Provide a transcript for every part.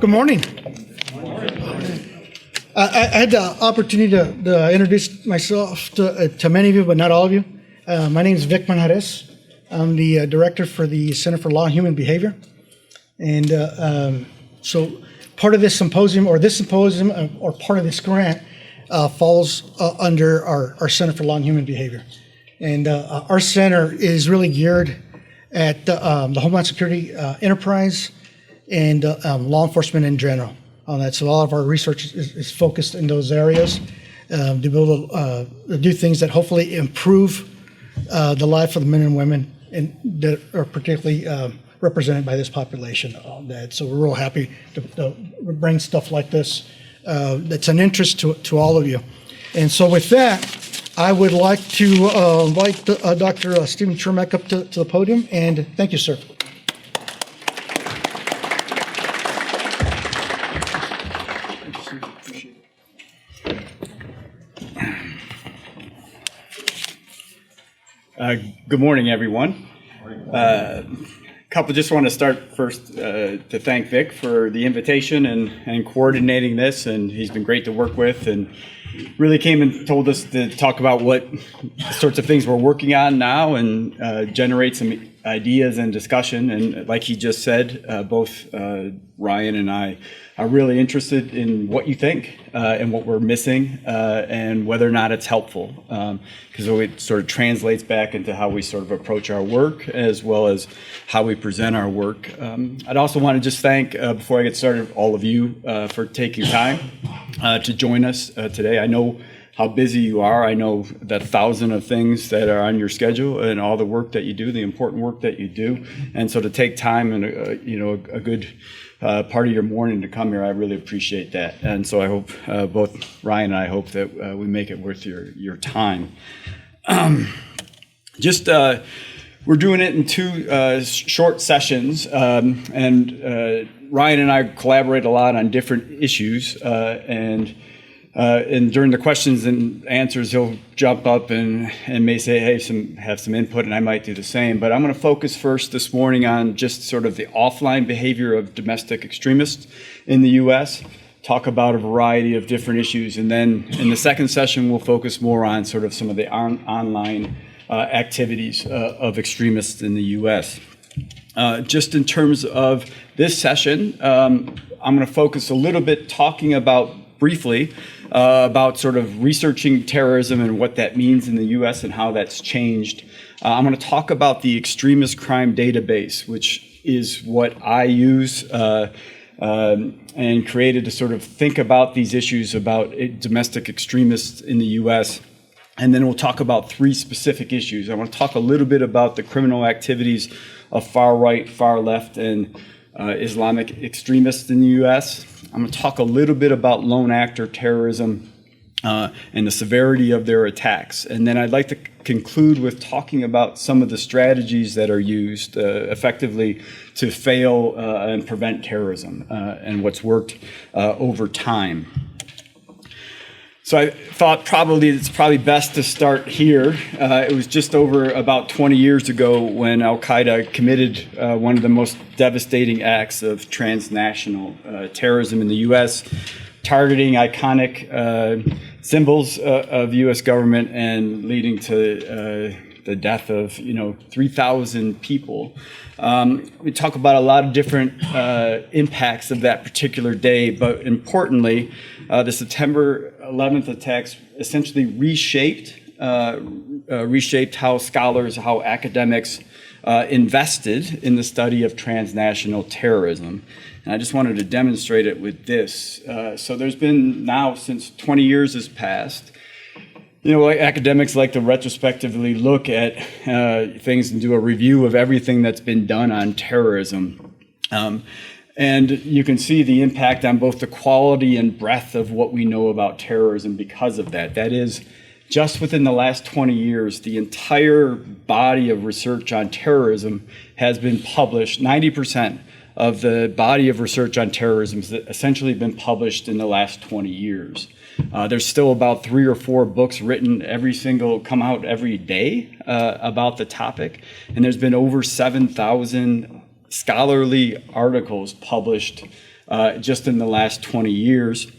Good morning. I had the opportunity to introduce myself to many of you, but not all of you. My name is Vic Manjarez. I'm the director for the Center for Law and Human Behavior. And so part of this symposium, or part of this grant falls under our Center for Law and Human Behavior. And our center is really geared at the Homeland Security enterprise and law enforcement in general on that. So all of our research is focused in those areas to be able to do things that hopefully improve the life of the men and women that are particularly represented by this population on that. So we're real happy to bring stuff like this that's an interest to all of you. And so with that, I would like to invite Dr. Stephen Chermak up to the podium, and thank you, sir. Good morning, everyone. Just want to start first to thank Vic for the invitation and coordinating this, and he's been great to work with, and really came and told us to talk about what sorts of things we're working on now and generate some ideas and discussion. And like he just said, both Ryan and I are really interested in what you think and what we're missing and whether or not it's helpful, because it sort of translates back into how we sort of approach our work as well as how we present our work. I'd also want to just thank, before I get started, all of you for taking time to join us today. I know how busy you are. I know the 1,000 of things that are on your schedule and all the work that you do, the important work that you do. And so to take time and a good part of your morning to come here, I really appreciate that. And so I hope both Ryan and I hope that we make it worth your time. We're doing it in two short sessions, and Ryan and I collaborate a lot on different issues, and during the questions and answers, he'll jump up and may say, hey, have some input, and I might do the same. But I'm going to focus first this morning on just sort of the offline behavior of domestic extremists in the U.S., talk about a variety of different issues, and then in the second session, we'll focus more on sort of some of the online activities of extremists in the U.S. Just in terms of this session, I'm going to focus a little bit talking briefly about sort of researching terrorism and what that means in the U.S. and how that's changed. I'm going to talk about the extremist crime database, which is what I use and created to sort of think about these issues about domestic extremists in the U.S. And then we'll talk about three specific issues. I want to talk a little bit about the criminal activities of far right, far left, and Islamic extremists in the U.S. I'm going to talk a little bit about lone actor terrorism and the severity of their attacks. And then I'd like to conclude with talking about some of the strategies that are used effectively to fail and prevent terrorism and what's worked over time. So I thought it's probably best to start here. It was just over about 20 years ago when alqaeda committed one of the most devastating acts of transnational terrorism in the U.S., targeting iconic symbols of U.S. government and leading to the death of 3,000 people. We talk about a lot of different impacts of that particular day, but importantly, the September 11th attacks essentially reshaped how scholars, how academics invested in the study of transnational terrorism. And I just wanted to demonstrate it with this. So there's been now, since 20 years has passed, academics like to retrospectively look at things and do a review of everything that's been done on terrorism. And you can see the impact on both the quality and breadth of what we know about terrorism because of that. That is, just within the last 20 years, the entire body of research on terrorism has been published. 90% of the body of research on terrorism has essentially been published in the last 20 years. There's still about 3 or 4 books written come out every day about the topic. And there's been over 7,000 scholarly articles published just in the last 20 years.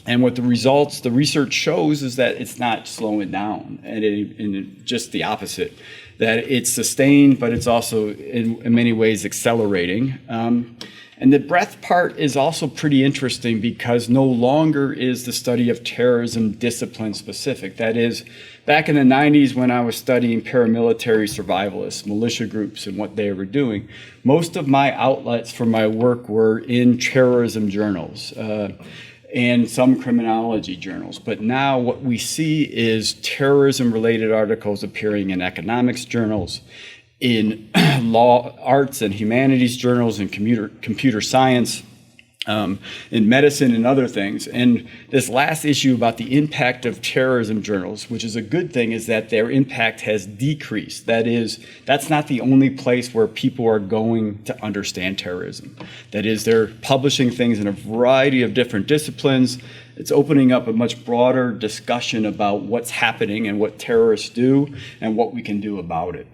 And what the research shows is that it's not slowing down, and just the opposite, that it's sustained, but it's also in many ways accelerating. And the breadth part is also pretty interesting because no longer is the study of terrorism discipline specific. That is, back in the 90s when I was studying paramilitary survivalists, militia groups, and what they were doing, most of my outlets for my work were in terrorism journals and some criminology journals. But now what we see is terrorism-related articles appearing in economics journals, in law, arts, and humanities journals, in computer science, in medicine and other things. And this last issue about the impact of terrorism journals, which is a good thing, is that their impact has decreased. That is, that's not the only place where people are going to understand terrorism. That is, they're publishing things in a variety of different disciplines. It's opening up a much broader discussion about what's happening and what terrorists do and what we can do about it.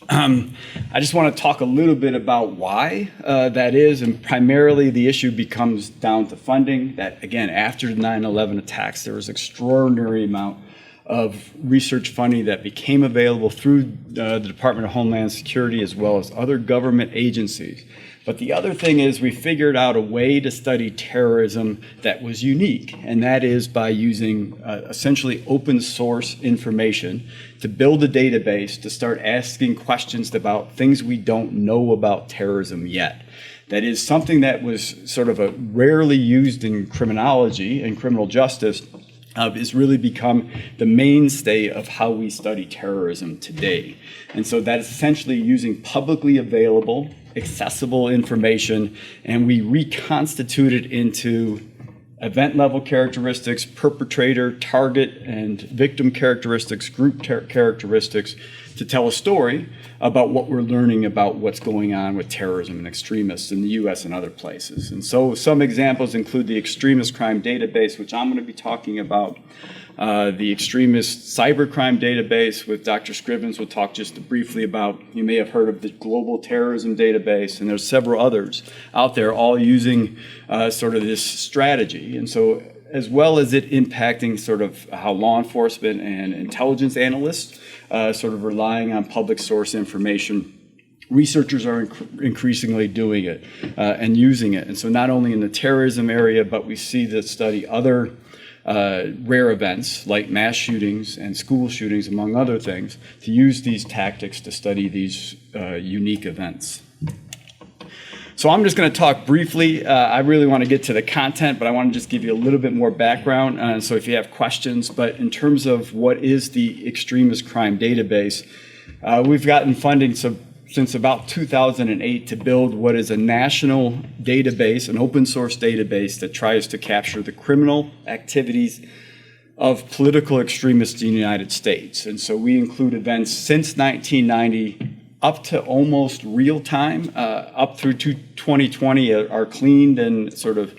I just want to talk a little bit about why that is, and primarily the issue becomes down to funding. That, again, after the 9/11 attacks, there was an extraordinary amount of research funding that became available through the Department of Homeland Security as well as other government agencies. But the other thing is we figured out a way to study terrorism that was unique, and that is by using essentially open source information to build a database to start asking questions about things we don't know about terrorism yet. That is something that was sort of rarely used in criminology and criminal justice, has really become the mainstay of how we study terrorism today. And so that is essentially using publicly available, accessible information, and we reconstitute it into event-level characteristics, perpetrator, target, and victim characteristics, group characteristics, to tell a story about what we're learning about what's going on with terrorism and extremists in the U.S. and other places. And so some examples include the Extremist Crime Database, which I'm going to be talking about, the Extremist Cybercrime Database, with Dr. Scrivens will talk just briefly about. You may have heard of the Global Terrorism Database, and there's several others out there all using sort of this strategy. And so, as well as it impacting sort of how law enforcement and intelligence analysts sort of relying on public source information, researchers are increasingly doing it and using it. And so not only in the terrorism area, but we see this study other rare events like mass shootings and school shootings, among other things, to use these tactics to study these unique events. So I'm just going to talk briefly. I really want to get to the content, but I want to just give you a little bit more background. So if you have questions, but in terms of what is the Extremist Crime Database, we've gotten funding since about 2008 to build what is a national database, an open source database that tries to capture the criminal activities of political extremists in the United States. And so we include events since 1990 up to almost real time, up through 2020 are cleaned and sort of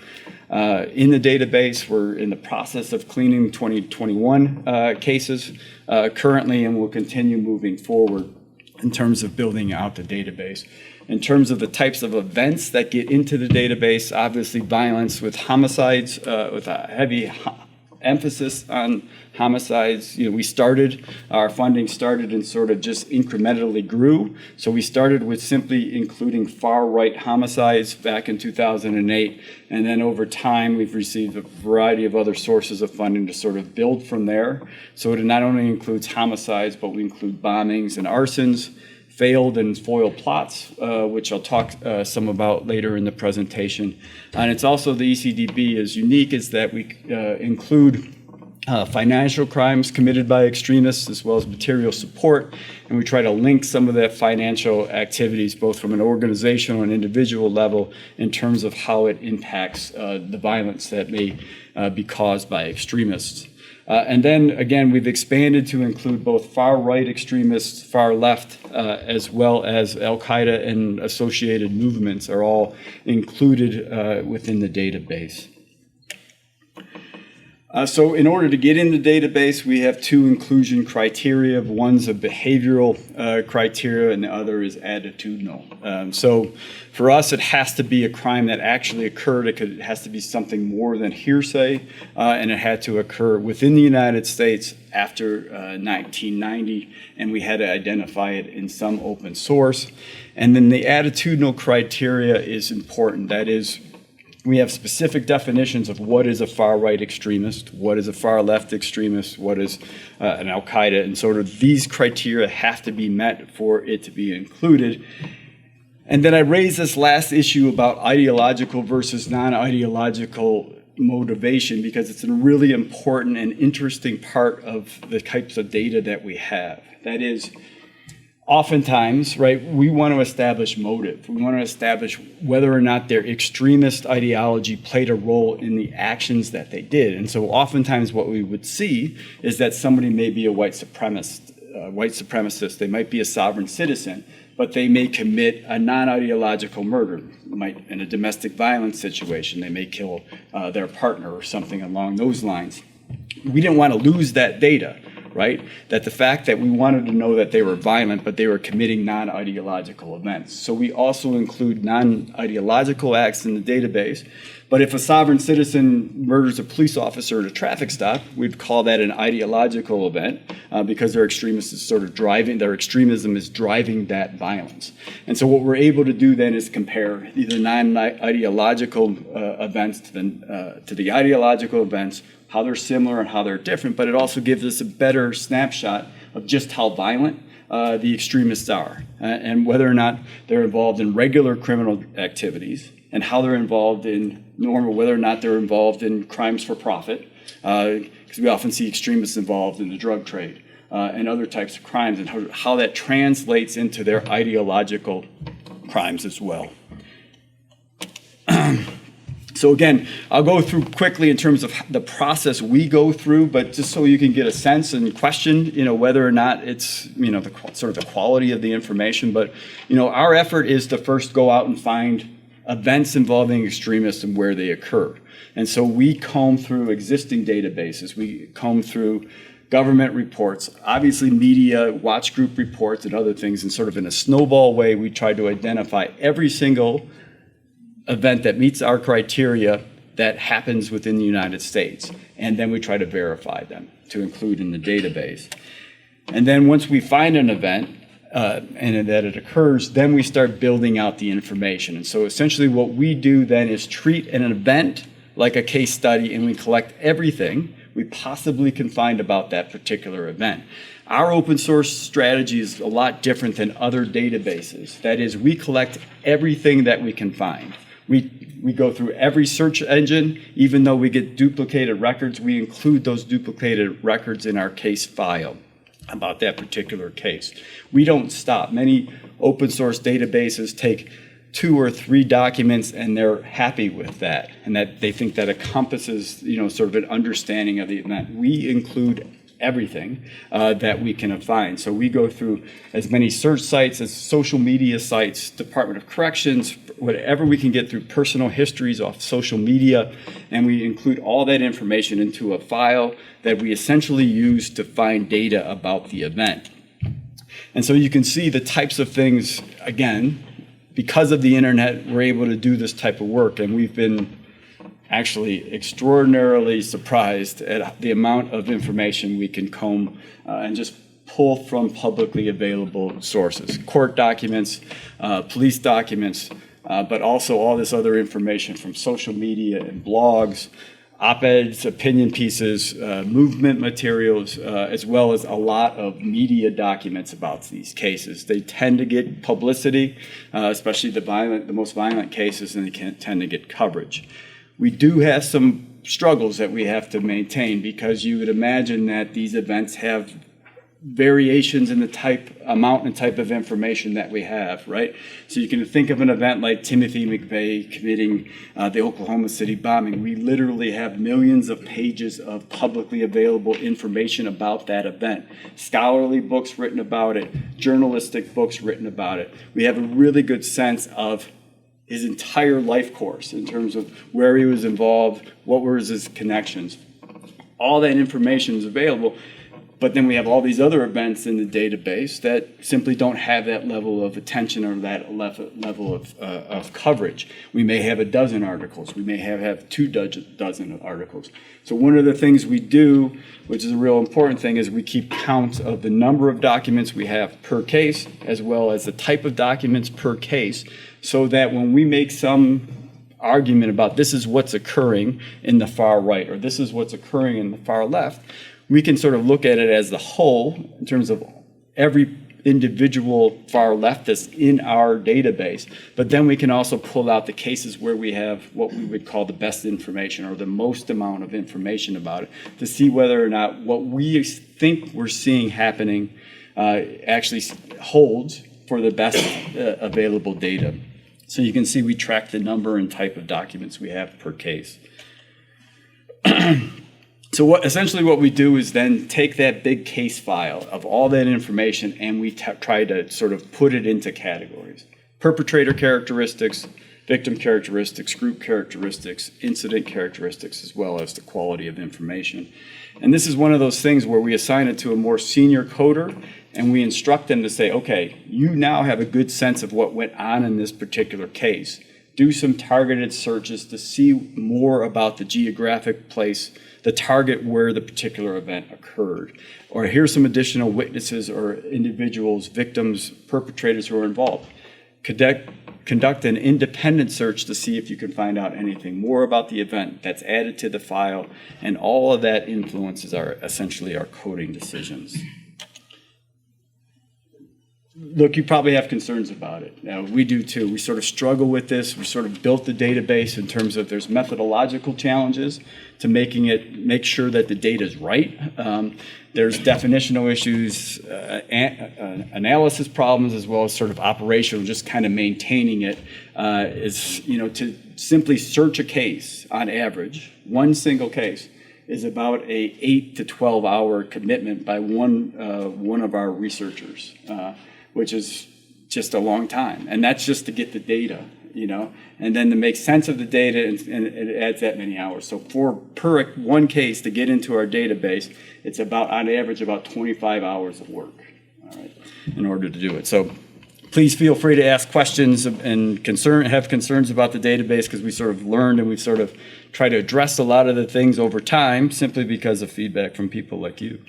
in the database. We're in the process of cleaning 2021 cases currently, and we'll continue moving forward in terms of building out the database. In terms of the types of events that get into the database, obviously violence with homicides, with a heavy emphasis on homicides. Our funding started and sort of just incrementally grew. So we started with simply including far-right homicides back in 2008. And then over time, we've received a variety of other sources of funding to sort of build from there. So it not only includes homicides, but we include bombings and arsons, failed and foiled plots, which I'll talk some about later in the presentation. And it's also, the ECDB is unique, is that we include financial crimes committed by extremists as well as material support, and we try to link some of that financial activities both from an organizational and individual level in terms of how it impacts the violence that may be caused by extremists. And then, again, we've expanded to include both far-right extremists, far-left, as well as al-Qaeda and associated movements are all included within the database. So in order to get in the database, we have two inclusion criteria. One's a behavioral criteria and the other is attitudinal. So for us, it has to be a crime that actually occurred. It has to be something more than hearsay, and it had to occur within the United States after 1990, and we had to identify it in some open source. And then the attitudinal criteria is important. That is, we have specific definitions of what is a far-right extremist, what is a far-left extremist, what is an al-Qaeda, and sort of these criteria have to be met for it to be included. And then I raised this last issue about ideological versus non-ideological motivation because it's a really important and interesting part of the types of data that we have. That is, oftentimes, right, we want to establish motive. We want to establish whether or not their extremist ideology played a role in the actions that they did. And so oftentimes what we would see is that somebody may be a white supremacist, they might be a sovereign citizen, but they may commit a non-ideological murder. In a domestic violence situation, they may kill their partner or something along those lines. We didn't want to lose that data, right? That the fact that we wanted to know that they were violent, but they were committing non-ideological events. So we also include non-ideological acts in the database. But if a sovereign citizen murders a police officer at a traffic stop, we'd call that an ideological event because their extremism is driving that violence. And so what we're able to do then is compare either non-ideological events to the ideological events, how they're similar and how they're different, but it also gives us a better snapshot of just how violent the extremists are and whether or not they're involved in regular criminal activities and how they're involved in whether or not they're involved in crimes for profit, because we often see extremists involved in the drug trade and other types of crimes, and how that translates into their ideological crimes as well. So again, I'll go through quickly in terms of the process we go through, but just so you can get a sense and question, whether or not it's, the quality of the information. But, our effort is to first go out and find events involving extremists and where they occur. And so we comb through existing databases. We comb through government reports, obviously media, watch group reports, and other things. And sort of in a snowball way, we try to identify every single event that meets our criteria that happens within the United States. And then we try to verify them to include in the database. And then once we find an event and that it occurs, then we start building out the information. And so essentially what we do then is treat an event like a case study, and we collect everything we possibly can find about that particular event. Our open source strategy is a lot different than other databases. That is, we collect everything that we can find. We go through every search engine. Even though we get duplicated records, we include those duplicated records in our case file about that particular case. We don't stop. Many open source databases take 2 or 3 documents and they're happy with that, and that they think that encompasses, sort of an understanding of the event. We include everything that we can find. So we go through as many search sites as social media sites, Department of Corrections, whatever we can get through personal histories off social media, and we include all that information into a file that we essentially use to find data about the event. And so you can see the types of things, again, because of the internet, we're able to do this type of work, and we've been actually extraordinarily surprised at the amount of information we can comb and just pull from publicly available sources, court documents, police documents, but also all this other information from social media and blogs, op-eds, opinion pieces, movement materials, as well as a lot of media documents about these cases. They tend to get publicity, especially the most violent cases, and they tend to get coverage. We do have some struggles that we have to maintain, because you would imagine that these events have variations in the amount and type of information that we have, right? So you can think of an event like Timothy McVeigh committing the Oklahoma City bombing. We literally have millions of pages of publicly available information about that event. Scholarly books written about it, journalistic books written about it. We have a really good sense of his entire life course in terms of where he was involved, what were his connections. all that information is available. But then we have all these other events in the database that simply don't have that level of attention or that level of coverage. We may have a dozen articles. We may have 2 dozen articles. So one of the things we do, which is a real important thing, is we keep count of the number of documents we have per case, as well as the type of documents per case, so that when we make some argument about this is what's occurring in the far right, or this is what's occurring in the far left, we can sort of look at it as the whole in terms of every individual far leftist in our database. But then we can also pull out the cases where we have what we would call the best information, or the most amount of information about it, to see whether or not what we think we're seeing happening actually holds for the best available data. So you can see we track the number and type of documents we have per case. So essentially what we do is then take that big case file of all that information, and we try to sort of put it into categories. Perpetrator characteristics, victim characteristics, group characteristics, incident characteristics, as well as the quality of information. And this is one of those things where we assign it to a more senior coder, and we instruct them to say, okay, you now have a good sense of what went on in this particular case. Do some targeted searches to see more about the geographic place, the target where the particular event occurred. Or here's some additional witnesses or individuals, victims, perpetrators who are involved. Conduct an independent search to see if you can find out anything more about the event that's added to the file, and all of that influences essentially our coding decisions. Look, you probably have concerns about it. Now, we do too. We sort of struggle with this. We sort of built the database in terms of there's methodological challenges to make sure that the data is right. There's definitional issues, analysis problems, as well as sort of operational, just kind of maintaining it. To simply search a case on average, one single case, is about a 8 to 12 hour commitment by one of our researchers. Which is just a long time. And that's just to get the data, and then to make sense of the data, and it adds that many hours. So per one case to get into our database, it's about, on average, about 25 hours of work, all right, in order to do it. So please feel free to ask questions and have concerns about the database, because we sort of learned and we've sort of tried to address a lot of the things over time simply because of feedback from people like you.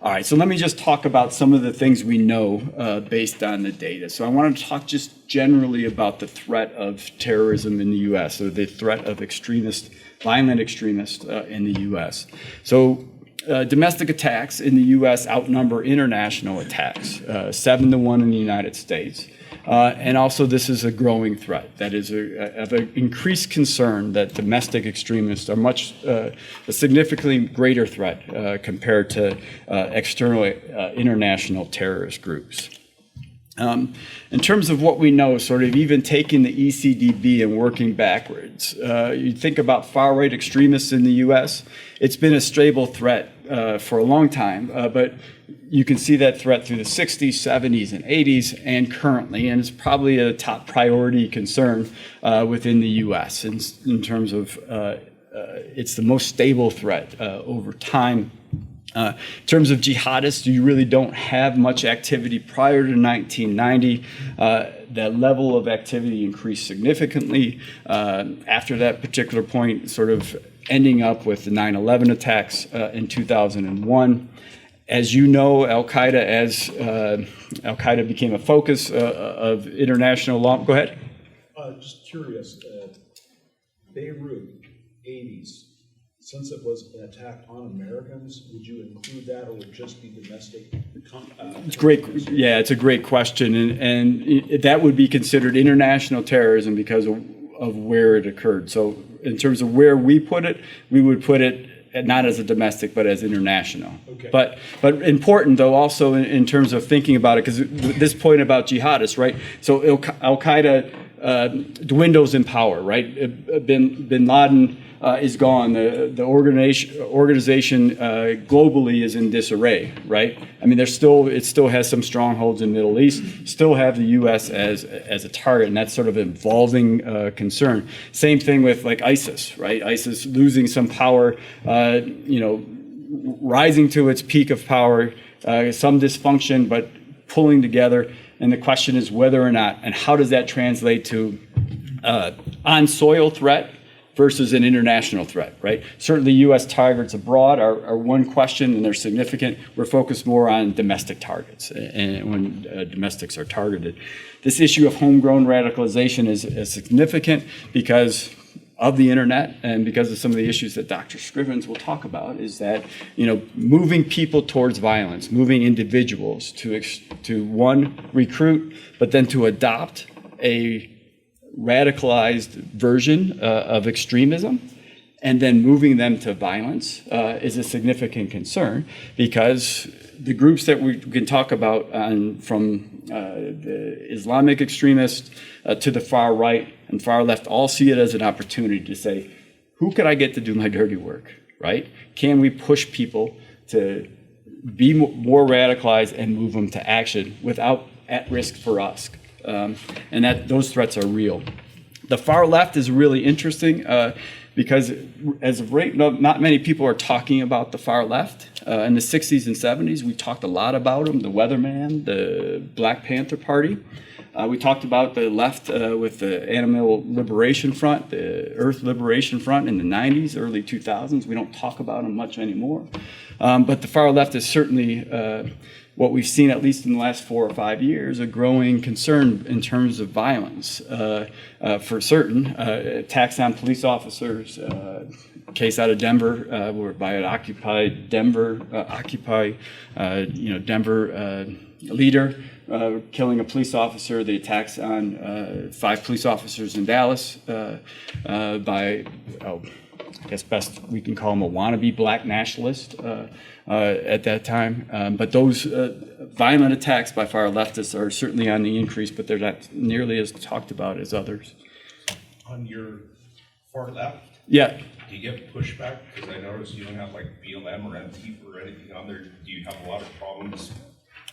All right, so let me just talk about some of the things we know based on the data. So I want to talk just generally about the threat of terrorism in the U.S., or the threat of violent extremists in the U.S. So domestic attacks in the U.S. outnumber international attacks, 7-1 in the United States. And also, this is a growing threat. That is of an increased concern that domestic extremists are a significantly greater threat compared to external international terrorist groups. In terms of what we know, sort of even taking the ECDB and working backwards, you think about far-right extremists in the U.S., it's been a stable threat for a long time, but you can see that threat through the 60s, 70s, and 80s, and currently, and it's probably a top priority concern within the U.S. in terms of it's the most stable threat over time. In terms of jihadists, you really don't have much activity prior to 1990. That level of activity increased significantly after that particular point, sort of ending up with the 9/11 attacks in 2001. As you know, Al-Qaeda became a focus of international law. Go ahead. Just curious, Beirut, 80s, since it was an attack on Americans, would you include that, or would it just be domestic? It's great. Yeah, it's a great question, and that would be considered international terrorism because of where it occurred. So in terms of where we put it, we would put it not as a domestic, but as international. Okay. But important, though, also in terms of thinking about it, because this point about jihadists, right? So Al-Qaeda dwindles in power, right? Bin Laden is gone. The organization globally is in disarray, right? I mean, it still has some strongholds in the Middle East, still have the U.S. as a target, and that's sort of an evolving concern. Same thing with like ISIS, right? ISIS losing some power, rising to its peak of power, some dysfunction, but pulling together. And the question is whether or not, and how does that translate to on-soil threat versus an international threat, right? Certainly U.S. targets abroad are one question, and they're significant. We're focused more on domestic targets and when domestics are targeted. This issue of homegrown radicalization is significant because of the internet and because of some of the issues that Dr. Scrivens will talk about, is that, moving people towards violence, moving individuals to one, recruit, but then to adopt a radicalized version of extremism, and then moving them to violence is a significant concern, because the groups that we can talk about from the Islamic extremists to the far right and far left all see it as an opportunity to say, who could I get to do my dirty work, right? Can we push people to be more radicalized and move them to action without at risk for us? And that those threats are real. The far left is really interesting because as of right now, not many people are talking about the far left. In the 60s and 70s, we talked a lot about them, the Weatherman, the Black Panther Party. We talked about the left with the Animal Liberation Front, the Earth Liberation Front in the 90s, early 2000s. We don't talk about them much anymore. But the far left is certainly what we've seen, at least in the last 4 or 5 years, a growing concern in terms of violence. For certain, attacks on police officers, case out of Denver, where by an Occupy Denver leader killing a police officer, the attacks on 5 police officers in Dallas by, I guess best we can call him a wannabe black nationalist at that time. But those violent attacks by far leftists are certainly on the increase, but they're not nearly as talked about as others. On your far left, yeah. do you get pushback? Because I noticed you don't have like BLM or Antifa or anything on there. Do you have a lot of problems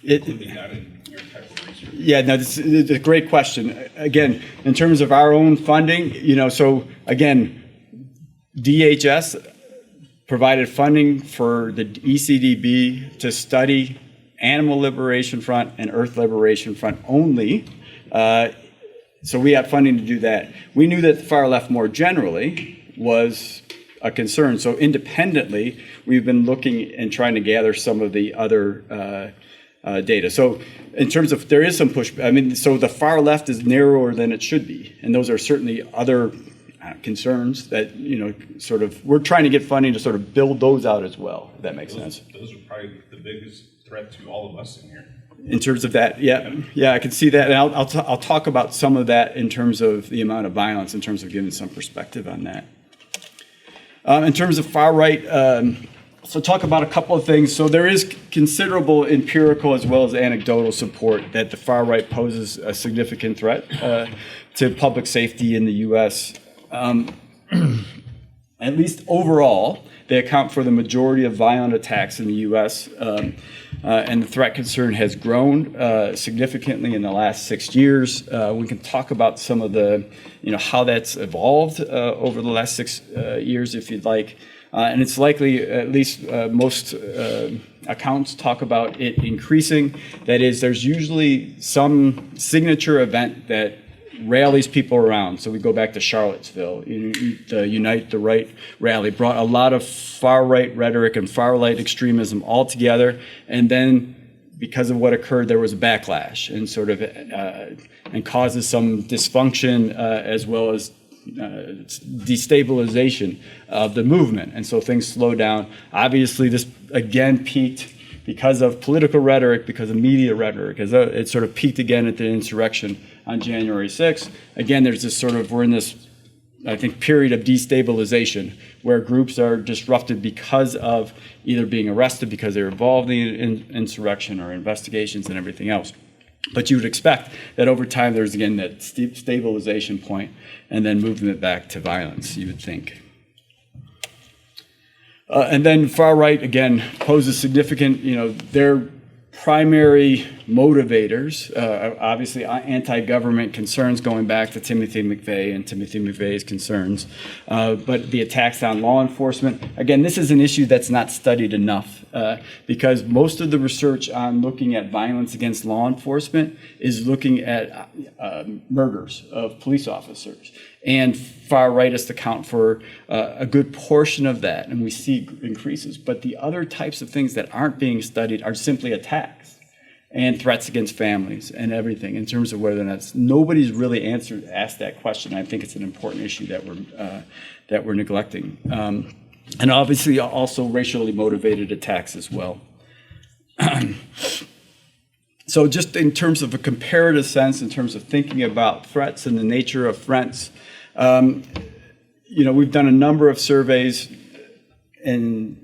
including that in your type of research? Yeah, no, this is a great question. Again, in terms of our own funding, so again, DHS provided funding for the ECDB to study Animal Liberation Front and Earth Liberation Front only. So we had funding to do that. We knew that the far left more generally was a concern. So independently, we've been looking and trying to gather some of the other data. So in terms of, there is some pushback. So the far left is narrower than it should be. And those are certainly other concerns that, sort of, we're trying to get funding to sort of build those out as well, if that makes sense. Those are probably the biggest threat to all of us in here. In terms of that, yeah, I can see that. And I'll talk about some of that in terms of the amount of violence, in terms of giving some perspective on that. In terms of far right, so talk about a couple of things. So there is considerable empirical as well as anecdotal support that the far right poses a significant threat to public safety in the U.S. At least overall, they account for the majority of violent attacks in the U.S. And the threat concern has grown significantly in the last 6 years. We can talk about some of the, how that's evolved over the last 6 years, if you'd like. And it's likely, at least most accounts talk about it increasing. That is, there's usually some signature event that rallies people around. So we go back to Charlottesville. The Unite the Right rally brought a lot of far-right rhetoric and far-right extremism all together. And then because of what occurred, there was a backlash and sort of and causes some dysfunction as well as destabilization of the movement. And so things slow down. Obviously, this again peaked because of political rhetoric, because of media rhetoric. It sort of peaked again at the insurrection on January 6th. Again, there's this sort of, we're in this, I think, period of destabilization where groups are disrupted because of either being arrested because they're involved in insurrection or investigations and everything else. But you would expect that over time there's again that stabilization point and then movement back to violence, you would think. And then far right, again, poses significant, their primary motivators, obviously anti-government concerns going back to Timothy McVeigh and Timothy McVeigh's concerns. But the attacks on law enforcement, again, this is an issue that's not studied enough because most of the research on looking at violence against law enforcement is looking at murders of police officers. And far rightists account for a good portion of that, and we see increases. But the other types of things that aren't being studied are simply attacks and threats against families and everything in terms of whether or not nobody's really asked that question. I think it's an important issue that we're neglecting. And obviously also racially motivated attacks as well. So just in terms of a comparative sense, in terms of thinking about threats and the nature of threats, we've done a number of surveys, and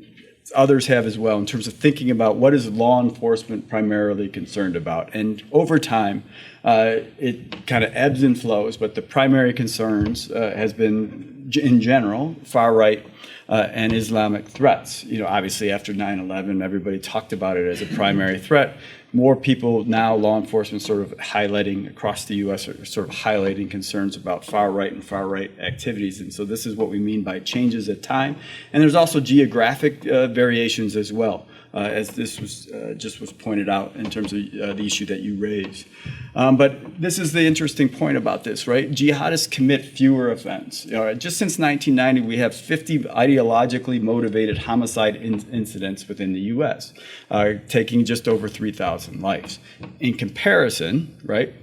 others have as well, in terms of thinking about what is law enforcement primarily concerned about. And over time, it kind of ebbs and flows, but the primary concerns has been, in general, far right and Islamic threats. Obviously after 9/11, everybody talked about it as a primary threat. More people now, law enforcement sort of highlighting across the U.S. are sort of highlighting concerns about far right and far right activities. And so this is what we mean by changes at time. And there's also geographic variations as well, as this was pointed out in terms of the issue that you raised. But this is the interesting point about this, right? Jihadists commit fewer offenses. Just since 1990, we have 50 ideologically motivated homicide incidents within the U.S., taking just over 3,000 lives. In comparison, right,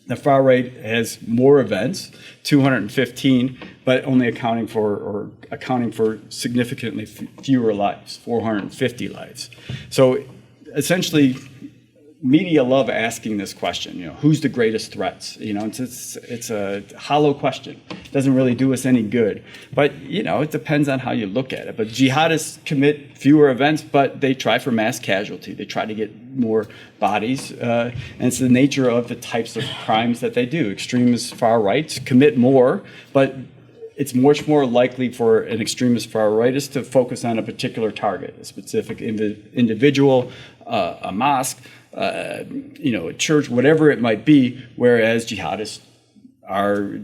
the far right has more events, 215, but only accounting for significantly fewer lives, 450 lives. So essentially, media love asking this question, who's the greatest threats? It's a hollow question. It doesn't really do us any good. But, it depends on how you look at it. But jihadists commit fewer events, but they try for mass casualty. They try to get more bodies. And it's the nature of the types of crimes that they do. Extremists, far rights commit more, but it's much more likely for an extremist far rightist to focus on a particular target, a specific individual, a mosque, a church, whatever it might be, whereas jihadists are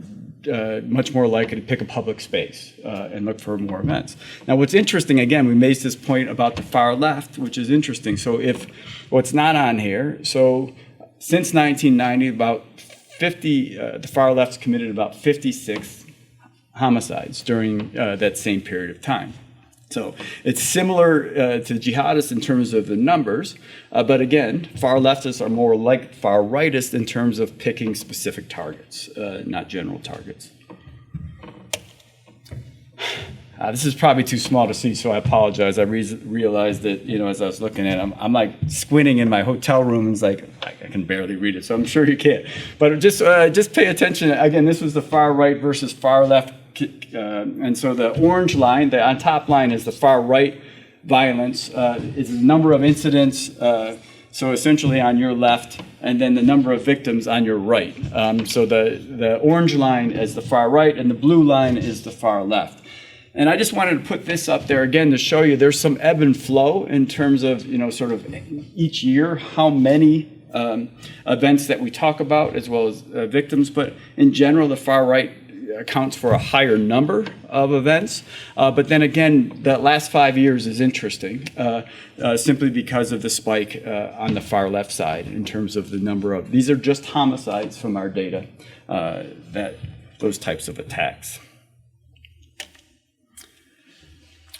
much more likely to pick a public space and look for more events. Now, what's interesting, again, we made this point about the far left, which is interesting. So if what's not on here, so since 1990, about 50, the far left's committed about 56 homicides during that same period of time. So it's similar to jihadists in terms of the numbers, but again, far leftists are more like far rightists in terms of picking specific targets, not general targets. This is probably too small to see, so I apologize. I realized that, as I was looking at it, I'm like squinting in my hotel room, and it's like, I can barely read it, so I'm sure you can't. But just pay attention. Again, this was the far right versus far left. And so the orange line, the on top line is the far right violence. It's the number of incidents, so essentially on your left, and then the number of victims on your right. So the orange line is the far right, and the blue line is the far left. And I just wanted to put this up there again to show you there's some ebb and flow in terms of, sort of each year, how many events that we talk about, as well as victims. But in general, the far right accounts for a higher number of events. But then again, that last 5 years is interesting, simply because of the spike on the far left side in terms of the number of, these are just homicides from our data, those types of attacks.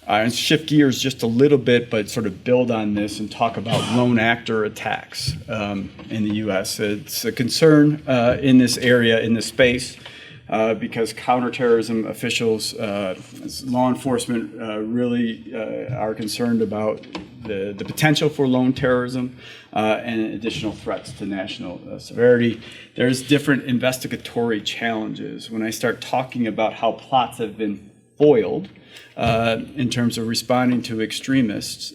And shift gears just a little bit, but sort of build on this and talk about lone actor attacks in the U.S. It's a concern in this area, in this space, because counterterrorism officials, law enforcement really are concerned about the potential for lone terrorism and additional threats to national severity. There's different investigatory challenges. When I start talking about how plots have been foiled in terms of responding to extremists,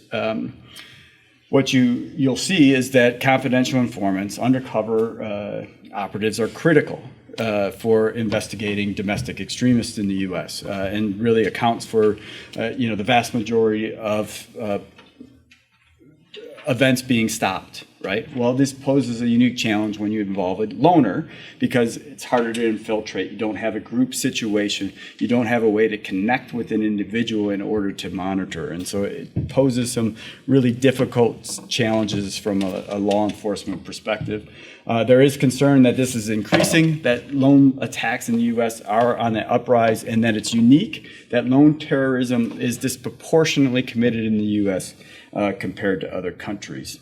what you'll see is that confidential informants, undercover operatives are critical for investigating domestic extremists in the U.S. And really accounts for, the vast majority of events being stopped, right? Well, this poses a unique challenge when you involve a loner because it's harder to infiltrate. You don't have a group situation. You don't have a way to connect with an individual in order to monitor. And so it poses some really difficult challenges from a law enforcement perspective. There is concern that this is increasing, that lone attacks in the U.S. are on the uprise, and that it's unique that lone terrorism is disproportionately committed in the U.S. Compared to other countries.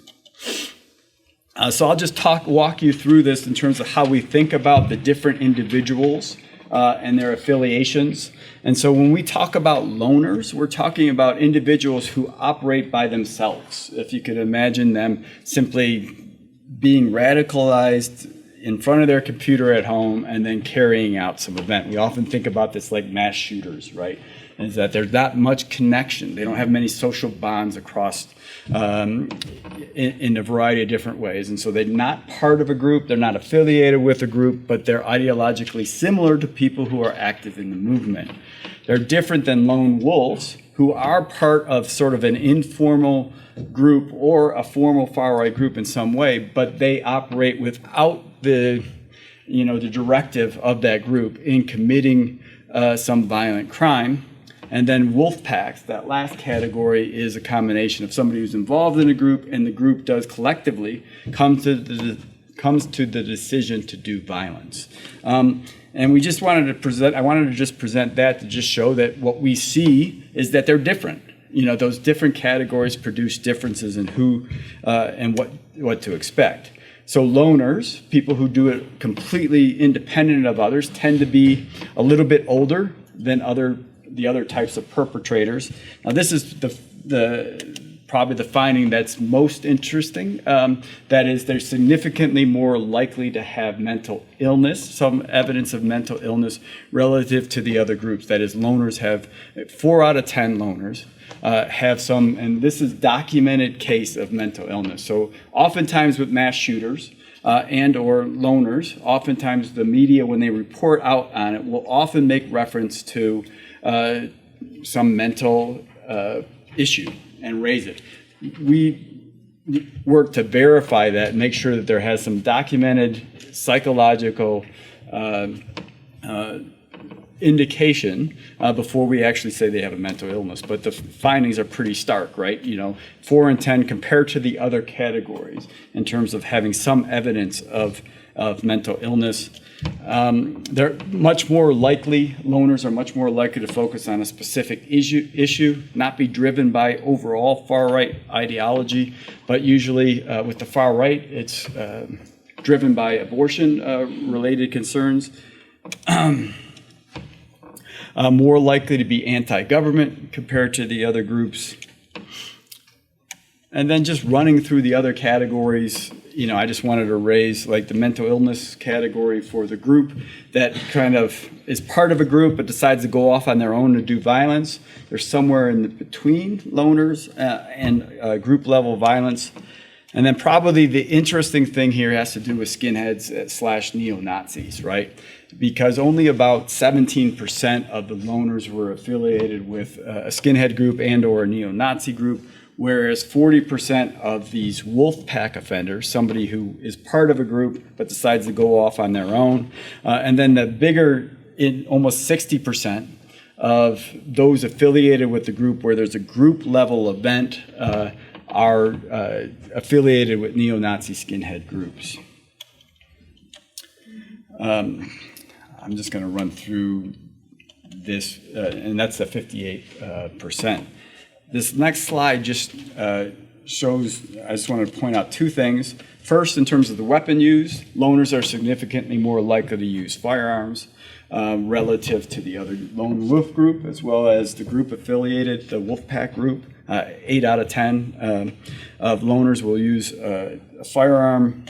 So I'll just walk you through this in terms of how we think about the different individuals and their affiliations. And so when we talk about loners, we're talking about individuals who operate by themselves. If you could imagine them simply being radicalized in front of their computer at home and then carrying out some event. We often think about this like mass shooters, right? Is that there's not much connection. They don't have many social bonds across in a variety of different ways. And so they're not part of a group, they're not affiliated with a group, but they're ideologically similar to people who are active in the movement. They're different than lone wolves, who are part of sort of an informal group or a formal far-right group in some way, but they operate without the directive of that group in committing some violent crime. And then wolf packs, that last category, is a combination of somebody who's involved in a group and the group does collectively comes to the decision to do violence. And we just wanted to present, I wanted to just present that to just show that what we see is that they're different. Those different categories produce differences in who and what to expect. So loners, people who do it completely independent of others, tend to be a little bit older than the other types of perpetrators. Now, this is probably the finding that's most interesting. That is, they're significantly more likely to have mental illness, some evidence of mental illness relative to the other groups. That is, loners have 4 out of 10 loners have some, and this is documented case of mental illness. So oftentimes with mass shooters and or loners, oftentimes the media, when they report out on it, will often make reference to some mental issue and raise it. We work to verify that and make sure that there has some documented psychological indication before we actually say they have a mental illness. But the findings are pretty stark, right? 4 in 10 compared to the other categories in terms of having some evidence of mental illness. They're much more likely, loners are much more likely to focus on a specific issue, not be driven by overall far-right ideology, but usually with the far right, it's driven by abortion-related concerns. More likely to be anti-government compared to the other groups. And then just running through the other categories, I just wanted to raise like the mental illness category for the group that kind of is part of a group but decides to go off on their own to do violence. They're somewhere in between loners and group level violence. And then probably the interesting thing here has to do with skinheads / neo-Nazis, right? Because only about 17% of the loners were affiliated with a skinhead group and or a neo-Nazi group, whereas 40% of these wolf pack offenders, somebody who is part of a group but decides to go off on their own, and then the bigger, almost 60% of those affiliated with the group where there's a group level event are affiliated with neo-Nazi skinhead groups. I'm just going to run through this, and that's the 58%. This next slide just shows, I just want to point out 2 things. First, in terms of the weapon use, loners are significantly more likely to use firearms relative to the other lone wolf group, as well as the group affiliated, the wolf pack group. 8 out of 10 of loners will use a firearm.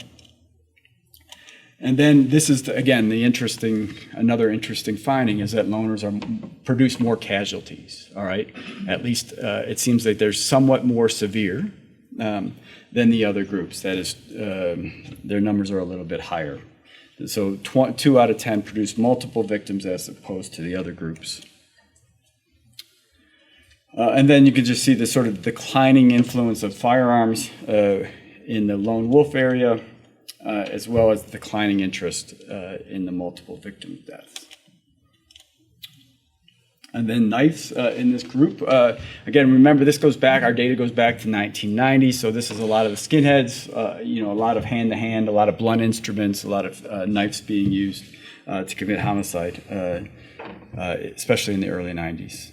And then this is, again, another interesting finding is that loners produce more casualties, all right? At least it seems like they're somewhat more severe than the other groups. That is, their numbers are a little bit higher. So 2 out of 10 produced multiple victims as opposed to the other groups. And then you can just see the sort of declining influence of firearms in the lone wolf area, as well as declining interest in the multiple victim deaths. And then knives in this group. Again, remember, this goes back, our data goes back to 1990, so this is a lot of the skinheads, a lot of hand-to-hand, a lot of blunt instruments, a lot of knives being used to commit homicide, especially in the early 90s.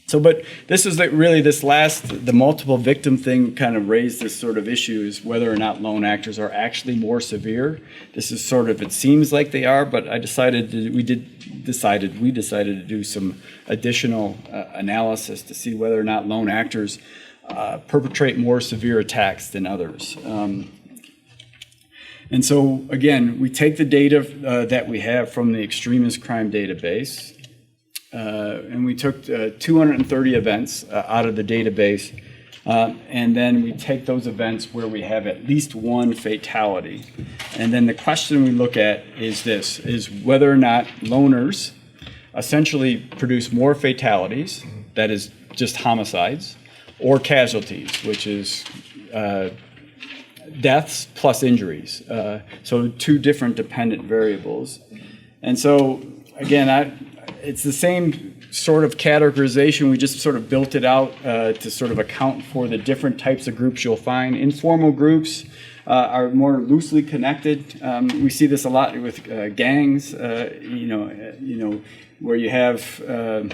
So, but this is really the multiple victim thing kind of raised this sort of issue, is whether or not lone actors are actually more severe. This is sort of, it seems like they are, but we decided to do some additional analysis to see whether or not lone actors perpetrate more severe attacks than others. And so, again, we take the data that we have from the extremist crime database, and we took 230 events out of the database, and then we take those events where we have at least one fatality. And then the question we look at is whether or not loners essentially produce more fatalities, that is just homicides, or casualties, which is deaths plus injuries. So 2 different dependent variables. And so, again, it's the same sort of categorization. We just sort of built it out to sort of account for the different types of groups you'll find. Informal groups are more loosely connected. We see this a lot with gangs, where you have a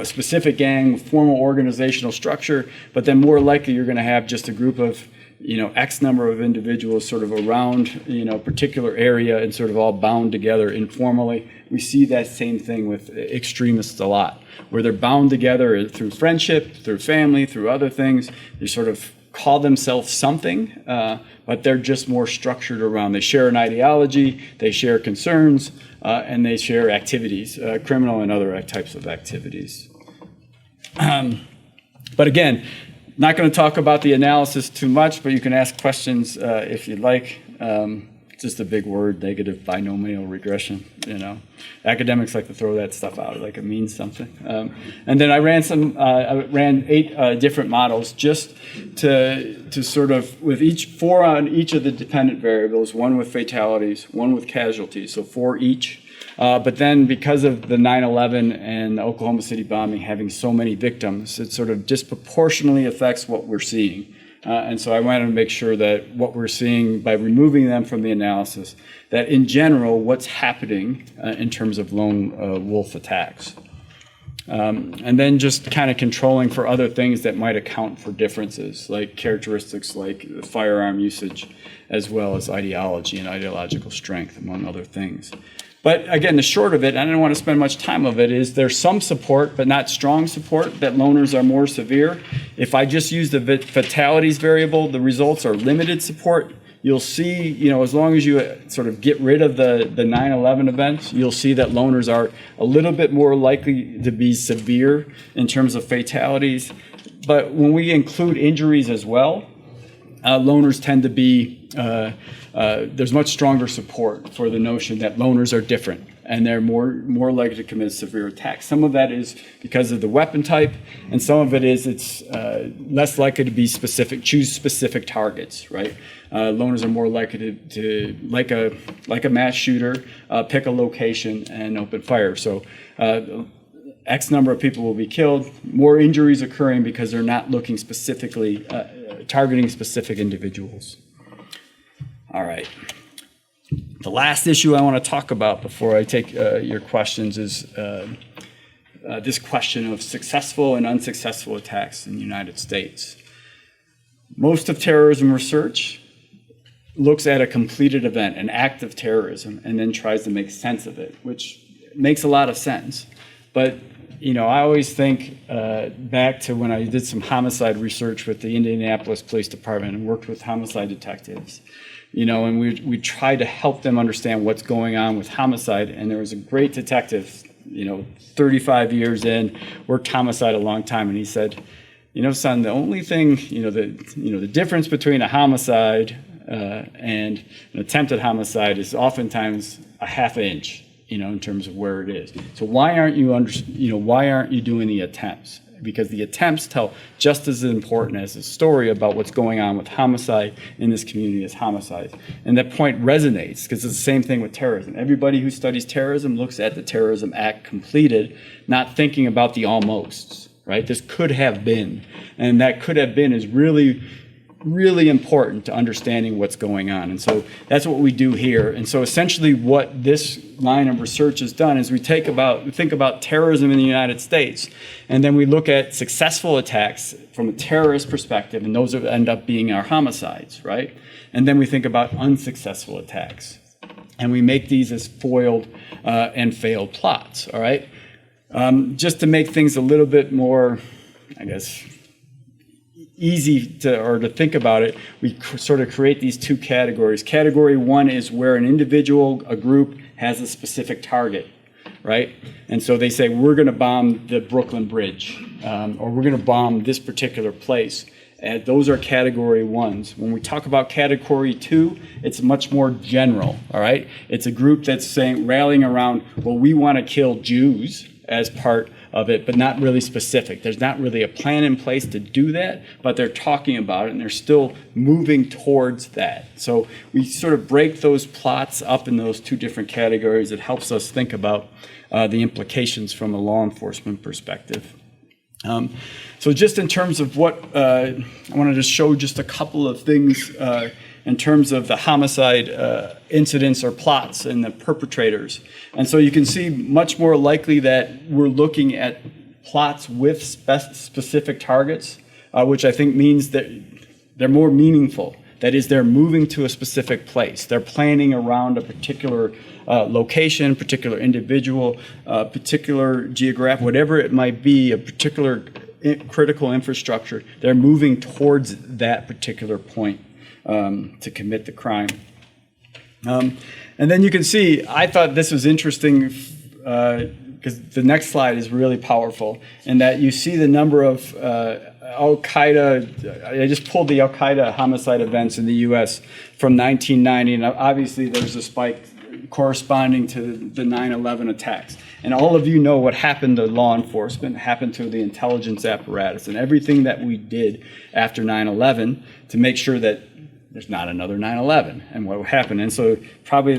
specific gang with formal organizational structure, but then more likely you're going to have just a group of X number of individuals sort of around, a particular area and sort of all bound together informally. We see that same thing with extremists a lot, where they're bound together through friendship, through family, through other things. They sort of call themselves something, but they're just more structured around. They share an ideology, they share concerns, and they share activities, criminal and other types of activities. But again, not going to talk about the analysis too much, but you can ask questions if you'd like. Just a big word, negative binomial regression. Academics like to throw that stuff out like it means something. And then I ran 8 different models just to sort of, with 4 on each of the dependent variables, 1 with fatalities, 1 with casualties, so 4 each. But then because of the 9/11 and the Oklahoma City bombing having so many victims, it sort of disproportionately affects what we're seeing. And so I wanted to make sure that what we're seeing, by removing them from the analysis, that in general, what's happening in terms of lone wolf attacks. And then just kind of controlling for other things that might account for differences, like characteristics like firearm usage, as well as ideology and ideological strength, among other things. But again, the short of it, and I don't want to spend much time of it, is there's some support, but not strong support, that loners are more severe. If I just use the fatalities variable, the results are limited support. You'll see, as long as you sort of get rid of the 9/11 events, you'll see that loners are a little bit more likely to be severe in terms of fatalities. But when we include injuries as well, loners tend to be, there's much stronger support for the notion that loners are different and they're more likely to commit severe attacks. Some of that is because of the weapon type, and some of it is it's less likely to be choose specific targets, right? Loners are more likely to like a mass shooter, pick a location and open fire. So X number of people will be killed, more injuries occurring because they're not looking specifically, targeting specific individuals. All right. The last issue I want to talk about before I take your questions is this question of successful and unsuccessful attacks in the United States. Most of terrorism research looks at a completed event, an act of terrorism, and then tries to make sense of it, which makes a lot of sense. But I always think back to when I did some homicide research with the Indianapolis Police Department and worked with homicide detectives. And we tried to help them understand what's going on with homicide. And there was a great detective, 35 years in, worked homicide a long time, and he said, son, the only thing, the difference between a homicide and an attempted homicide is oftentimes a half inch, in terms of where it is. So why aren't you doing the attempts? Because the attempts tell just as important as the story about what's going on with homicide in this community as homicide. And that point resonates because it's the same thing with terrorism. Everybody who studies terrorism looks at the terrorism act completed, not thinking about the almosts, right? This could have been. And that could have been is really, really important to understanding what's going on. And so that's what we do here. And so essentially what this line of research has done is we think about terrorism in the United States, and then we look at successful attacks from a terrorist perspective, and those end up being our homicides, right? And then we think about unsuccessful attacks. And we make these as foiled and failed plots, all right? Just to make things a little bit more, I guess, easy to think about it, we sort of create these two categories. Category one is where an individual, a group, has a specific target, right? And so they say, we're going to bomb the Brooklyn Bridge, or we're going to bomb this particular place. And those are category ones. When we talk about category two, it's much more general, all right? It's a group that's rallying around, well, we want to kill Jews as part of it, but not really specific. There's not really a plan in place to do that, but they're talking about it and they're still moving towards that. So we sort of break those plots up in those two different categories. It helps us think about the implications from a law enforcement perspective. So just in terms of what, I wanted to show just a couple of things in terms of the homicide incidents or plots and the perpetrators. And so you can see much more likely that we're looking at plots with specific targets, which I think means that they're more meaningful. That is, they're moving to a specific place. They're planning around a particular location, particular individual, particular geographic, whatever it might be, a particular critical infrastructure. They're moving towards that particular point to commit the crime. And then you can see, I thought this was interesting because the next slide is really powerful, in that you see the number of alqaeda. I just pulled the alqaeda homicide events in the U.S. from 1990, and obviously there's a spike corresponding to the 9/11 attacks. And all of you know what happened to law enforcement, happened to the intelligence apparatus, and everything that we did after 9/11 to make sure that there's not another 9/11 and what happened. And so probably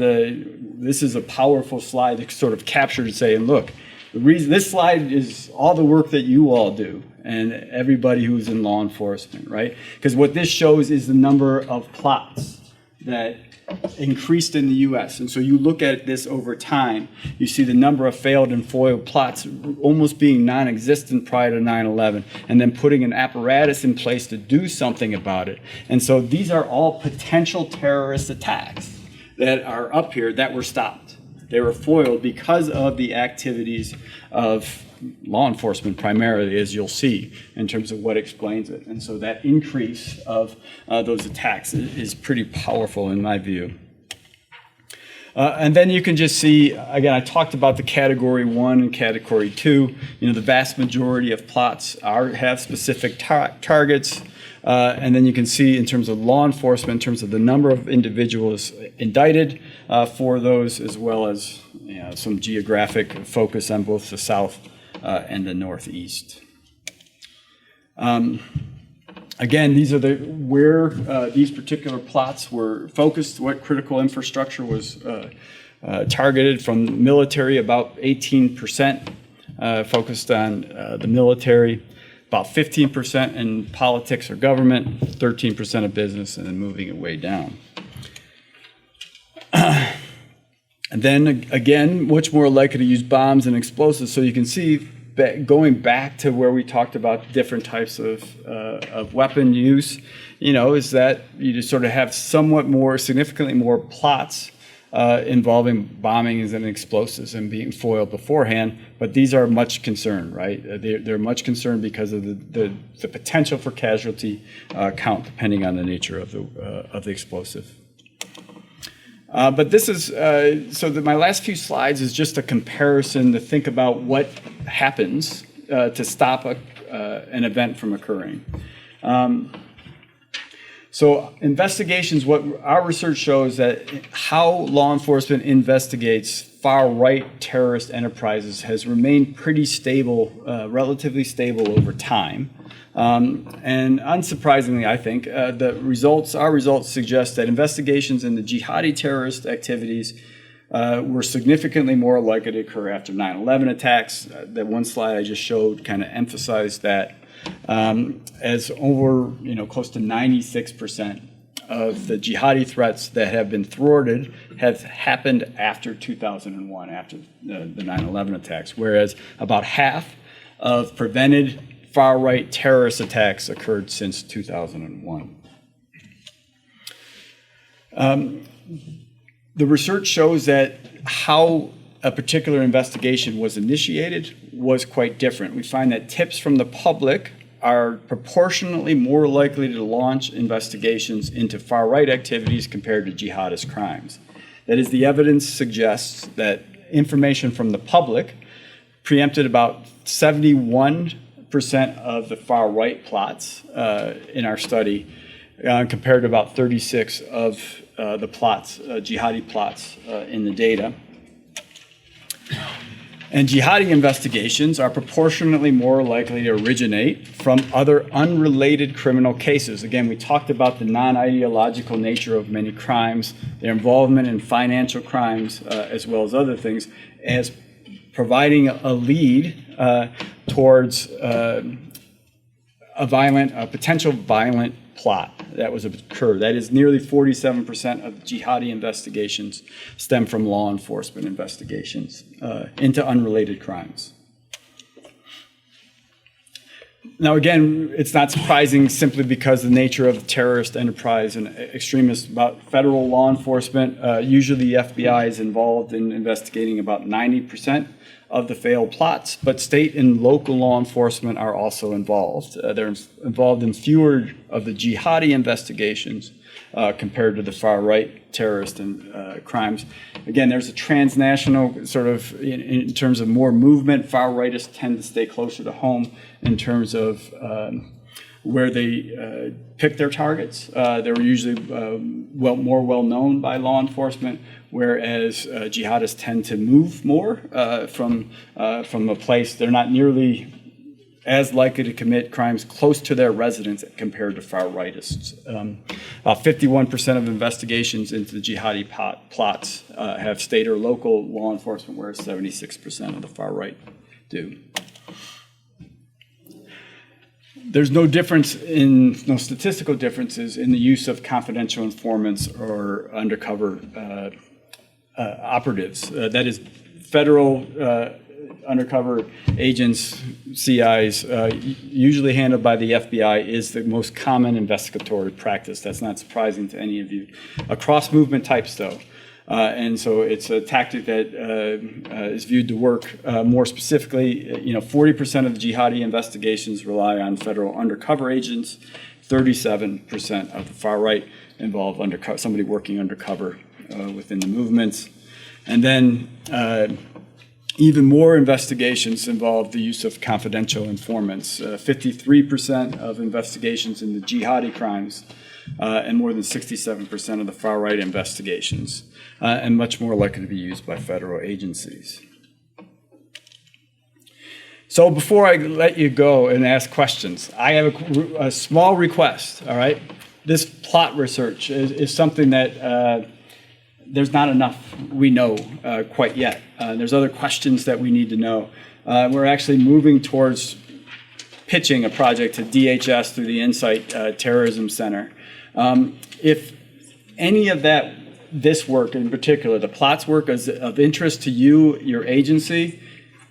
this is a powerful slide that sort of captures saying, look, the reason this slide is all the work that you all do and everybody who's in law enforcement, right? Because what this shows is the number of plots that increased in the U.S. And so you look at this over time, you see the number of failed and foiled plots almost being non-existent prior to 9/11, and then putting an apparatus in place to do something about it. And so these are all potential terrorist attacks that are up here that were stopped. They were foiled because of the activities of law enforcement primarily, as you'll see, in terms of what explains it. And so that increase of those attacks is pretty powerful in my view. And then you can just see, again, I talked about the category 1 and category 2. The vast majority of plots have specific targets. And then you can see in terms of law enforcement, in terms of the number of individuals indicted for those, as well as some geographic focus on both the South and the Northeast. Again, these are where these particular plots were focused, what critical infrastructure was targeted from military, about 18% focused on the military, about 15% in politics or government, 13% of business, and then moving it way down. And then again, much more likely to use bombs and explosives. So you can see, going back to where we talked about different types of weapon use, is that you just sort of have significantly more plots involving bombings and explosives and being foiled beforehand. But these are much concerned, right? They're much concerned because of the potential for casualty count, depending on the nature of the explosive. But this is, my last few slides is just a comparison to think about what happens to stop an event from occurring. So investigations, what our research shows that how law enforcement investigates far-right terrorist enterprises has remained pretty stable, relatively stable over time. And unsurprisingly, I think, our results suggest that investigations into jihadi terrorist activities were significantly more likely to occur after 9/11 attacks. That one slide I just showed kind of emphasized that, as over, close to 96% of the jihadi threats that have been thwarted have happened after 2001, after the 9/11 attacks, whereas about half of prevented far-right terrorist attacks occurred since 2001. The research shows that how a particular investigation was initiated was quite different. We find that tips from the public are proportionately more likely to launch investigations into far-right activities compared to jihadist crimes. That is, the evidence suggests that information from the public preempted about 71% of the far-right plots in our study, compared to about 36 of the plots, jihadi plots in the data. And jihadi investigations are proportionately more likely to originate from other unrelated criminal cases. Again, we talked about the non-ideological nature of many crimes, their involvement in financial crimes, as well as other things, as providing a lead towards a potential violent plot that was occurred. That is, nearly 47% of jihadi investigations stem from law enforcement investigations into unrelated crimes. Now, again, it's not surprising simply because the nature of terrorist enterprise and extremists. About federal law enforcement, usually the FBI is involved in investigating about 90% of the failed plots, but state and local law enforcement are also involved. They're involved in fewer of the jihadi investigations compared to the far-right terrorist crimes. Again, there's a transnational sort of, in terms of more movement, far-rightists tend to stay closer to home in terms of where they pick their targets. They're usually more well-known by law enforcement, whereas jihadists tend to move more from a place. They're not nearly as likely to commit crimes close to their residence compared to far-rightists. About 51% of investigations into the jihadi plots have state or local law enforcement, whereas 76% of the far-right do. There's no statistical differences in the use of confidential informants or undercover operatives. That is, federal undercover agents, CIs, usually handled by the FBI, is the most common investigatory practice. That's not surprising to any of you. Across movement types, though. And so it's a tactic that is viewed to work more specifically. 40% of the jihadi investigations rely on federal undercover agents. 37% of the far right involve somebody working undercover within the movements. And then even more investigations involve the use of confidential informants. 53% of investigations in the jihadi crimes and more than 67% of the far-right investigations, and much more likely to be used by federal agencies. So before I let you go and ask questions, I have a small request, all right? This plot research is something that there's not enough we know quite yet. There's other questions that we need to know. We're actually moving towards pitching a project to DHS through the Insight Terrorism Center. If any of this work in particular, the plots work, is of interest to you, your agency,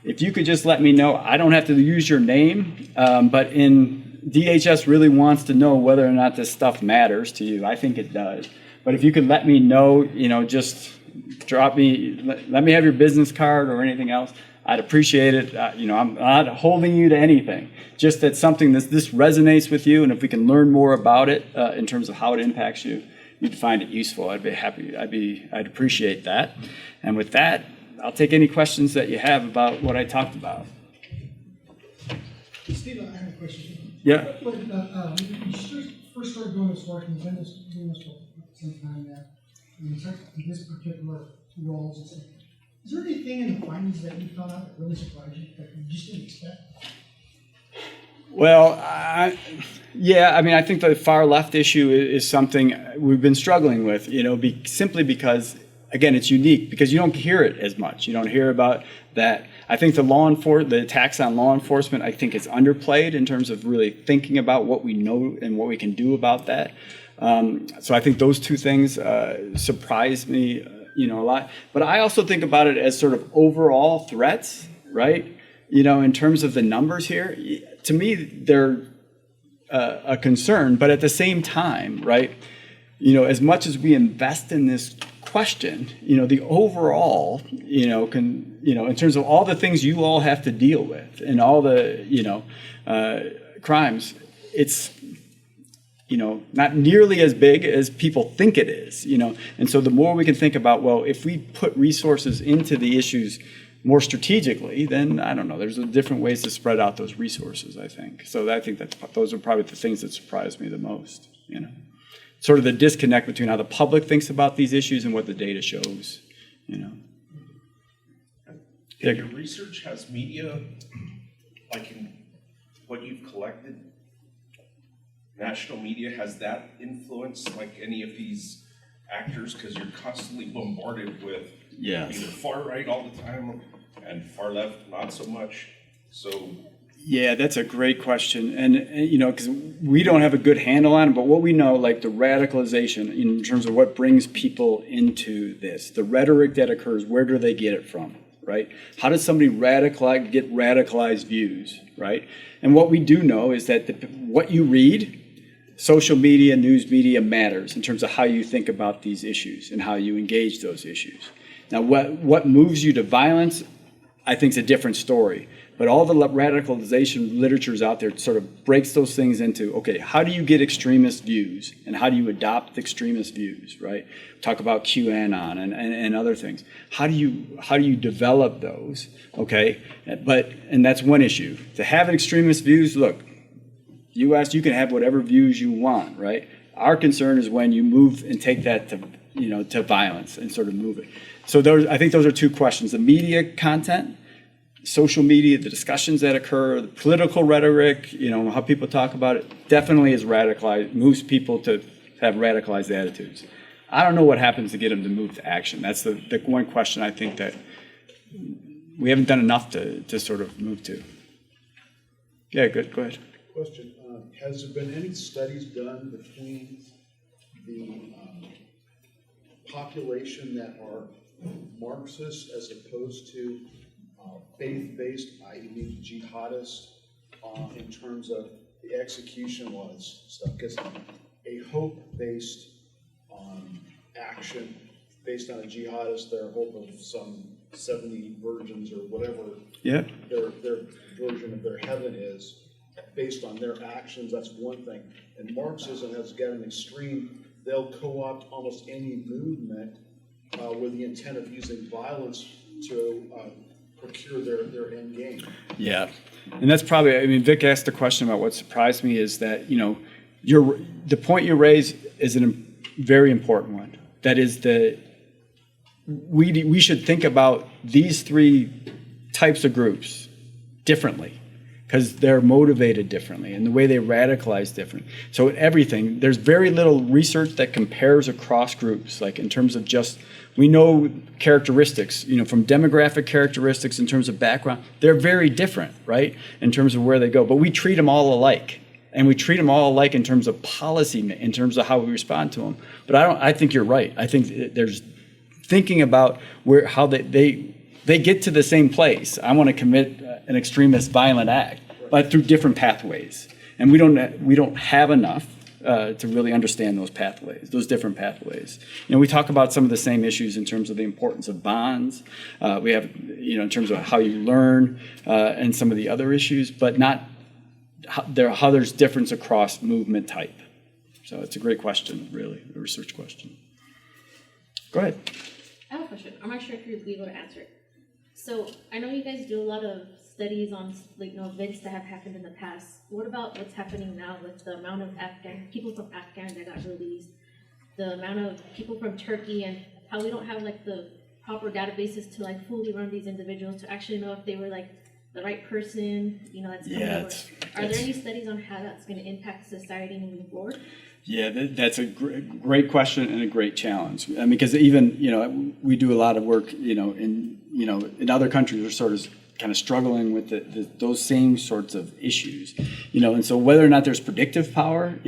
if you could just let me know. I don't have to use your name, but DHS really wants to know whether or not this stuff matters to you. I think it does. But if you could let me know, just let me have your business card or anything else. I'd appreciate it. I'm not holding you to anything. Just that something this resonates with you, and if we can learn more about it in terms of how it impacts you, you'd find it useful. I'd be happy. I'd appreciate that. And with that, I'll take any questions that you have about what I talked about. Steve, I have a question. Yeah. You searched first started doing this work, and I've been doing this for some time now, and in terms of this particular roles and stuff, is there anything in the findings that you found out that really surprised you, that you just didn't expect? Well, yeah, I mean, I think the far left issue is something we've been struggling with, simply because, again, it's unique because you don't hear it as much. You don't hear about that. I think the attacks on law enforcement, I think it's underplayed in terms of really thinking about what we know and what we can do about that. So I think those two things surprised me, a lot. But I also think about it as sort of overall threats, right? In terms of the numbers here, to me, they're a concern. But at the same time, right, as much as we invest in this question, the overall, in terms of all the things you all have to deal with and all the, crimes, it's, not nearly as big as people think it is, And so the more we can think about, well, if we put resources into the issues more strategically, then I don't know, there's different ways to spread out those resources, I think. So I think those are probably the things that surprised me the most, Sort of the disconnect between how the public thinks about these issues and what the data shows, In your research, has media, like in what you've collected, national media, has that influenced like any of these actors? Because you're constantly bombarded with either far right all the time and far left not so much. So yeah, that's a great question. And because we don't have a good handle on it, but what we know, like the radicalization in terms of what brings people into this, the rhetoric that occurs, where do they get it from, right? How does somebody get radicalized views, right? And what we do know is that what you read, social media, news media matters in terms of how you think about these issues and how you engage those issues. Now, what moves you to violence, I think, is a different story. But all the radicalization literatures out there sort of breaks those things into, okay, how do you get extremist views and how do you adopt extremist views, right? Talk about QAnon and other things. How do you develop those, okay? And that's one issue. To have extremist views, look, U.S., you can have whatever views you want, right? Our concern is when you move and take that to violence and sort of move it. So I think those are two questions: the media content, social media, the discussions that occur, the political rhetoric, how people talk about it, definitely is radicalized, moves people to have radicalized attitudes. I don't know what happens to get them to move to action. That's the one question I think that we haven't done enough to sort of move to. Yeah, good. Go ahead. Question, has there been any studies done between the population that are Marxist as opposed to faith-based, i.e. jihadists, in terms of the execution was stuff? Because a hope-based action based on a jihadist, their hope of some 70 virgins or whatever their version of their heaven is, based on their actions, that's one thing. And Marxism has got an extreme, they'll co-opt almost any movement with the intent of using violence to procure their end game. Yeah, and that's probably, Vic asked the question about what surprised me is that, the point you raise is a very important one. That is we should think about these three types of groups differently because they're motivated differently and the way they radicalize different. So everything, there's very little research that compares across groups, like in terms of just, we know characteristics, from demographic characteristics in terms of background, they're very different, right, in terms of where they go. But we treat them all alike. And we treat them all alike in terms of policy, in terms of how we respond to them. But I think you're right. I think there's thinking about how they get to the same place. I want to commit an extremist violent act, but through different pathways. And we don't have enough to really understand those pathways, those different pathways. We talk about some of the same issues in terms of the importance of bonds. We have, in terms of how you learn and some of the other issues, but not how there's difference across movement type. So it's a great question, really, a research question. Go ahead. I have a question. I'm not sure if you'll be able to answer it. So I know you guys do a lot of studies on events that have happened in the past. What about what's happening now with the amount of people from Afghan that got released, the amount of people from Turkey, and how we don't have the proper databases to fully run these individuals to actually know if they were the right person, that's coming over. Are there any studies on how that's going to impact society moving forward? Yeah, that's a great question and a great challenge. I mean, because even we do a lot of work in other countries are sort of kind of struggling with those same sorts of issues, and so whether or not there's predictive power,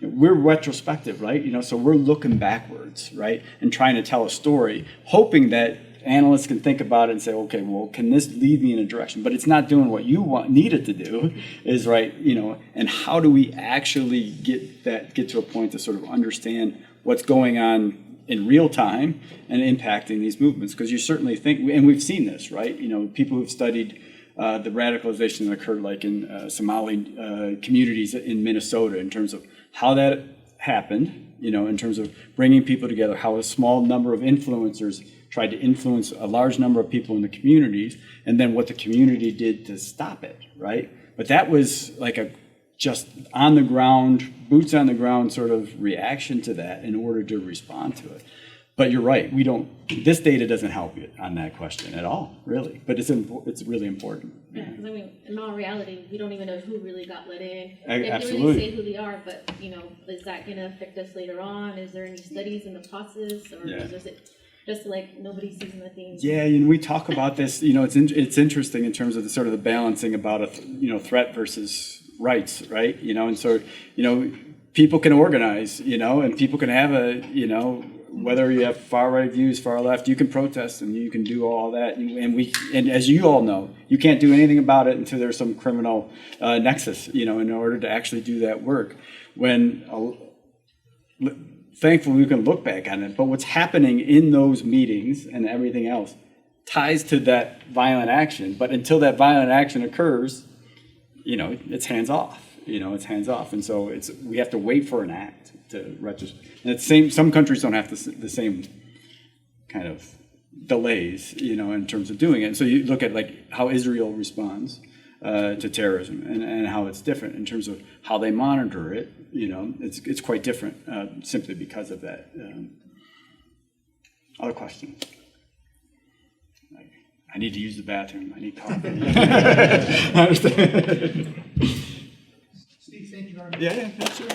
we're retrospective, right? So we're looking backwards, right, and trying to tell a story, hoping that analysts can think about it and say, okay, well, can this lead me in a direction? But it's not doing what you need it to do, is right, and how do we actually get to a point to sort of understand what's going on in real time and impacting these movements? Because you certainly think, and we've seen this, right? People who've studied the radicalization that occurred in Somali communities in Minnesota in terms of how that happened, in terms of bringing people together, how a small number of influencers tried to influence a large number of people in the communities, and then what the community did to stop it, right? But that was just on the ground, boots on the ground sort of reaction to that in order to respond to it. But you're right, this data doesn't help you on that question at all, really. But it's really important. Yeah, because in all reality, we don't even know who really got let in. Absolutely. They really say who they are, but is that going to affect us later on? Is there any studies in the process, or is it just nobody sees nothing? Yeah, and we talk about this. It's interesting in terms of the sort of the balancing about threat versus rights, right? And so people can organize, and people can have whether you have far right views, far left, you can protest and you can do all that, and as you all know, you can't do anything about it until there's some criminal nexus, in order to actually do that work. Thankfully, we can look back on it, but what's happening in those meetings and everything else ties to that violent action. But until that violent action occurs, it's hands off. It's hands off, and so we have to wait for an act to register. And it's some countries don't have the same kind of delays, in terms of doing it. And so you look at how Israel responds to terrorism and how it's different in terms of how they monitor it. It's quite different simply because of that. Other questions? I need to use the bathroom. I need coffee. I understand. Steve, thank you very much. Yeah, sure.